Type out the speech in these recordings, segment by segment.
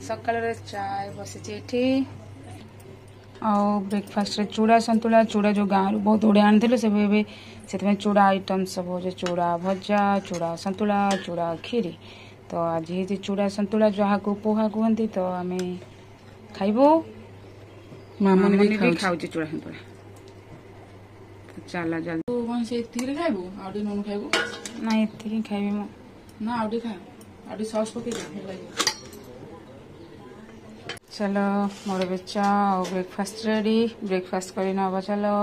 सकाळ चाय बसी ब्रेकफास्ट चूड़ा संतुला चूड़ा जो गाँव बहुत गुड़े आनी से चूड़ा आइटम सब हो चूड़ा भजा चूड़ा संतुला चूड़ा खीरी तो आज ये चूड़ा संतुला जहाँ को पोहा कहते तो आम खाइबू मामन भी खाऊ चूड़ा संतुला चला जल्दी खाइबू नुन खाइबू ना ये खाइबी मो ना आउटी खा आउटी सॉस पके चलो मोर बे चा ब्रेकफास्ट रेडी ब्रेकफास्ट कर नब चलो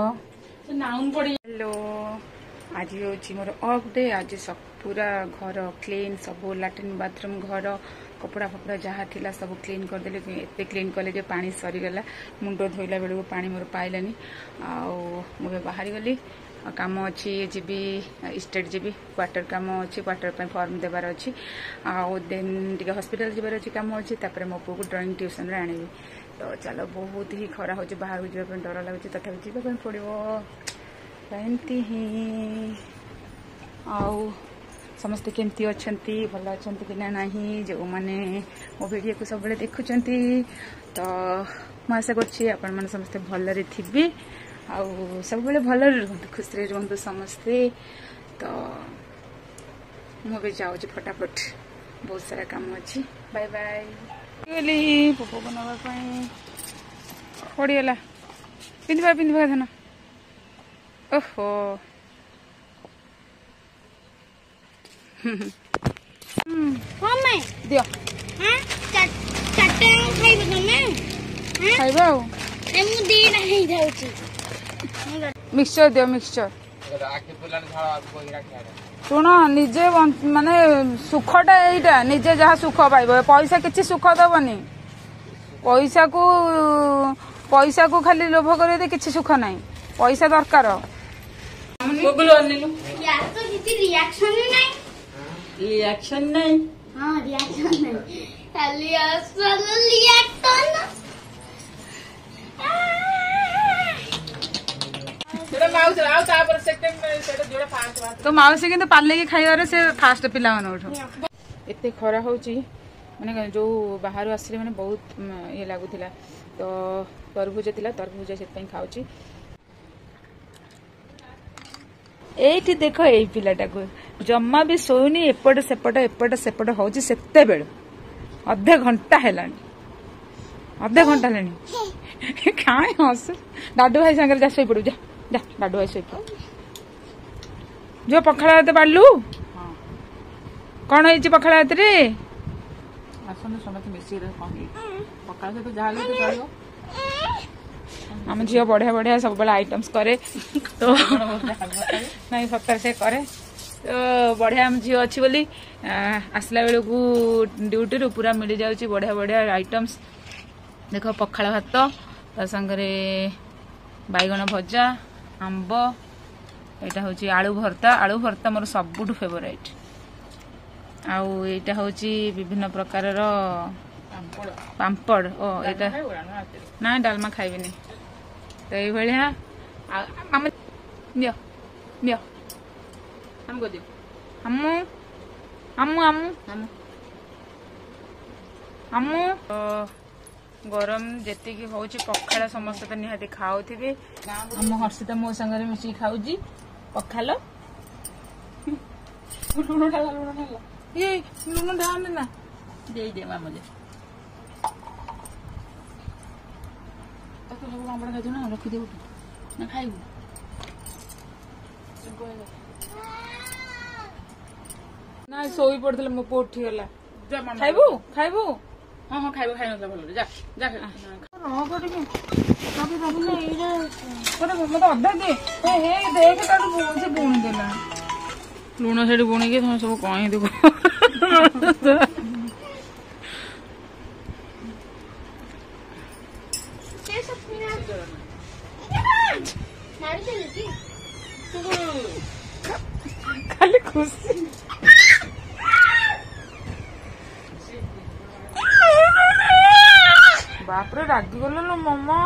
हेलो आज हूँ मोर ऑफ डे आज सब पूरा घर क्लीन सब लैट्रिन बाथरूम घर कपड़ा फपड़ा जहाँ थिला सब क्लीन करदेली एत क्लीन कले जो पानी सरीगला मुंड धोइला बेलू पानी मोर पाइलानी मुझे बाहरी गली काम अच्छी जी स्टेट जी क्वार्टर काम अच्छी क्वार्टर फॉर्म देवार अच्छी देन टे हॉस्पिटल जीवार अच्छी काम अच्छी मो पु को ड्राइंग ट्यूशन रे आनी तो चलो बहुत ही खरा हो बाहर जावाई डर लगुच तथापि जावाई पड़ो एमती ही आउ समस्ते केमती अच्छी भल अच्छा कि ना जो मैंने मो वीडियो को सब देखुं तो मैं आशा कर समस्ते भलरे थी आउ सब भल रुहतु खुशी रुहतु समस्ते तो मुझे जाऊँ फटाफट बहुत सारा काम अच्छी बाय बाय गली पोपो बनावाई पड़गला पिंधा पिंधा धन ओहो दियो खाइबा मिक्सचर दियो मिक्सचर शुण निजे माने सुखटा यहीटा निजे जहाँ सुख पाइब पैसा किसी सुख दबनी पैसा को खाली लोभ कर किसी सुख नहीं पैसा दरकार रिएक्शन नहीं हाँ रिएक्शन नहीं तो माउसी कि पाले खाइबार से फास्ट पिला एत खरा हो माने जो बाहर आसले माने बहुत ये लगुला तो तरबुज थिला तरबुज से खाऊची एठी देखो ए पिलाटा को जम्मा भी सोनी एपट सेपट होची सेते बेल अधे घंटा हेलानी अधे घंटा हेलानी काय हस डाडू भाई संगे जा सोई पड़ू जा जा डाडू भाई सोई जो पखाड़ हाथ बाड़लू कौन है पखाड़ हाथ रे आसन समस्त मिसी पखाड़ सहित जहाँ आम झील बढ़िया बढ़िया सब बड़ा आइटम्स करे तो नहीं सतर से करे तो बढ़िया आम झील अच्छी बोली आसला बेलू ड्यूटी रू पूरा मिल जाऊँ बढ़िया बढ़िया आइटम्स देख पखाड़ भात ता संगे बैगण भजा आंब यहाँ हूँ आलू भर्ता मोर सबुठ फेवरेट आउ यहाँ हूँ विभिन्न प्रकार पापड़ ओ यहाँ ना डालमा खाइबी तो ये आम दियो दियो हमको दियो हमू हमू हमू हमू हमू गरम जी हूँ पखाड़ समस्त तो निहाती खाऊे आम हर्षिता मो संगे मिसिकी खाऊँ पखाल लुण ढाला ये लुण ढाल ना दे दे मामा जे सब पापड़ खाई ना रखिदे ना खाइबू ना शोई पड़े मो पु उठीगला खाइबू खाइबू हाँ हाँ खाइब खाई ना भल जा जा मत अधा दे देख से बुणी देला लुण से बुणी तुम सब कहीं देख खाली खुशी बापरे रागी गल मामा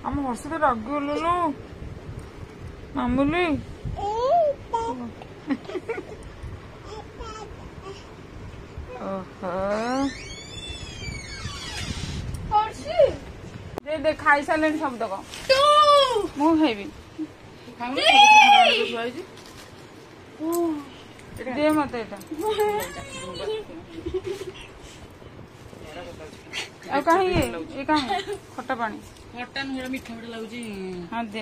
आम हर्षित रागी गल मामूली ओहो दे खाई सारे सब तक मु खाइबी दे मत एटा ଆଉ କାହିଁ ଏ କାହିଁ ଖଟା ପାଣି ଖଟା ନୁହେଁ ମିଠା ମିଠା ଲାଗୁଛି। ହଁ ଦେ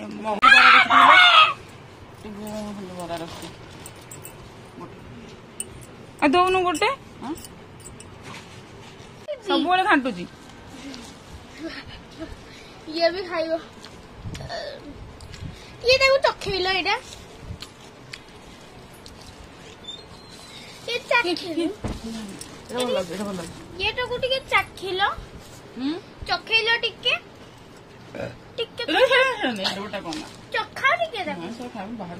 ବରା ରଖି ଦଉନୁ ଗୋଟେ ସବୁବେଳେ ଘାଣ୍ଟୁଛି ये भी खाइबो ये ताको चखेइलो एटा ये चखेइलो ये तो को टिके चखेइलो चखेइलो टिके टिके चखा चखा टिके बाहर